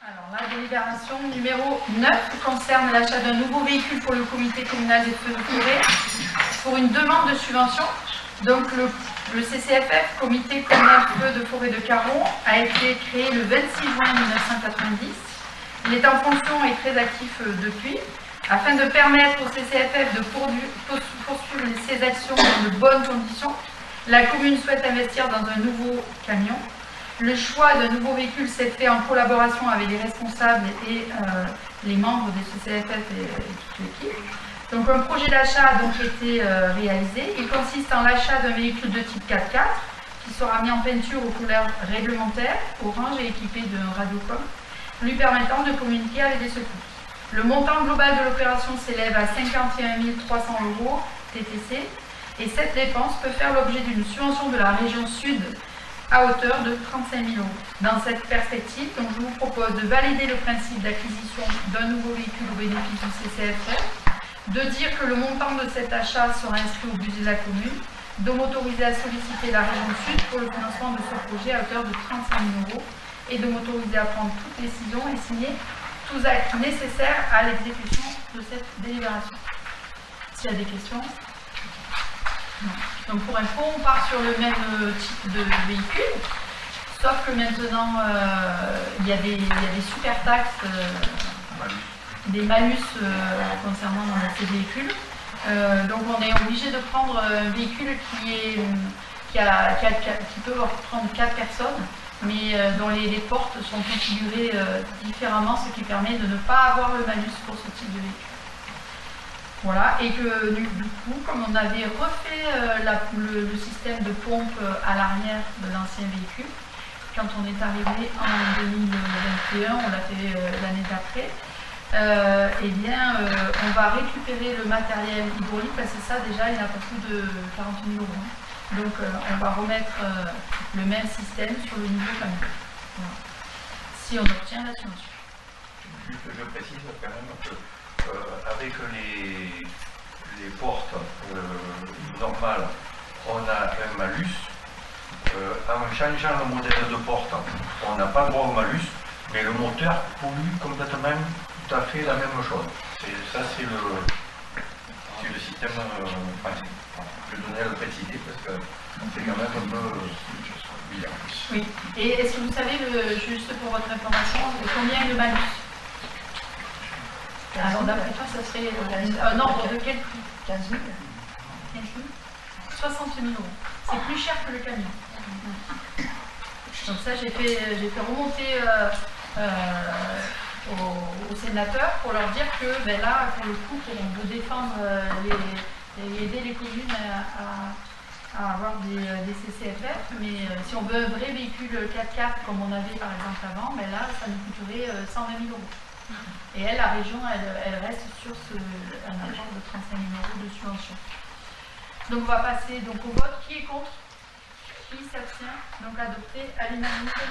Alors, la délibération numéro 9 concerne l'achat d'un nouveau véhicule pour le comité communal des feux de forêt pour une demande de subvention. Donc, le CCFF, Comité communal feux de forêt de Caron, a été créé le 26 juin 1990. Il est en fonction et très actif depuis. Afin de permettre au CCFF de poursuivre ses actions dans de bonnes conditions, la commune souhaite investir dans un nouveau camion. Le choix d'un nouveau véhicule s'est fait en collaboration avec les responsables et les membres des CCFF et toute l'équipe. Donc un projet d'achat a donc été réalisé. Il consiste en l'achat d'un véhicule de type 4x4 qui sera mis en peinture aux couleurs réglementaires, orange et équipé d'un radiocom, lui permettant de communiquer avec les secours. Le montant global de l'opération s'élève à 51 300 € TTC et cette dépense peut faire l'objet d'une subvention de la région Sud à hauteur de 35 000 €. Dans cette perspective, donc, je vous propose de valider le principe d'acquisition d'un nouveau véhicule au bénéfice du CCFF, de dire que le montant de cet achat sera inscrit au budget de la commune, de m'autoriser à solliciter la région Sud pour le financement de ce projet à hauteur de 35 000 € et de m'autoriser à prendre toute décision et signer tous actes nécessaires à l'exécution de cette délibération. S'il y a des questions? Non. Donc pour info, on part sur le même type de véhicule, sauf que maintenant il y a des super taxes, des malus concernant ces véhicules. Donc on est obligé de prendre un véhicule qui peut prendre 4 personnes, mais dont les portes sont configurées différemment, ce qui permet de ne pas avoir le malus pour ce type de véhicule. Voilà, et que du coup, comme on avait refait le système de pompe à l'arrière de l'ancien véhicule, quand on est arrivé en 2021, on l'a fait l'année d'après, eh bien, on va récupérer le matériel hydraulique, parce que ça déjà, il a pas plus de 40 000 €. Donc, on va remettre le même système sur le nouveau camion. Voilà. Si on obtient la subvention. Je précise quand même que avec les portes normales, on a un malus. En changeant le modèle de porte, on n'a pas droit au malus, mais le moteur pollue complètement tout à fait la même chose. Ça, c'est le système français. Je donnais à le préciser parce que c'est quand même un peu bizarre. Oui. Et est-ce que vous savez, juste pour votre information, combien est le malus? Alors d'après toi, ça serait un ordre de quel prix? 15 000. 60 000 €. C'est plus cher que le camion. Donc ça, j'ai fait remonter aux sénateurs pour leur dire que ben là, pour le coup, on veut défendre et aider les communes à avoir des CCFF, mais si on veut un vrai véhicule 4x4 comme on avait par exemple avant, ben là, ça nous coûterait 120 000 €. Et elle, la région, elle reste sur un apport de 35 000 € de subvention. Donc on va passer donc au vote. Qui est contre? Qui s'abstient? Donc adopté à l'unanimité.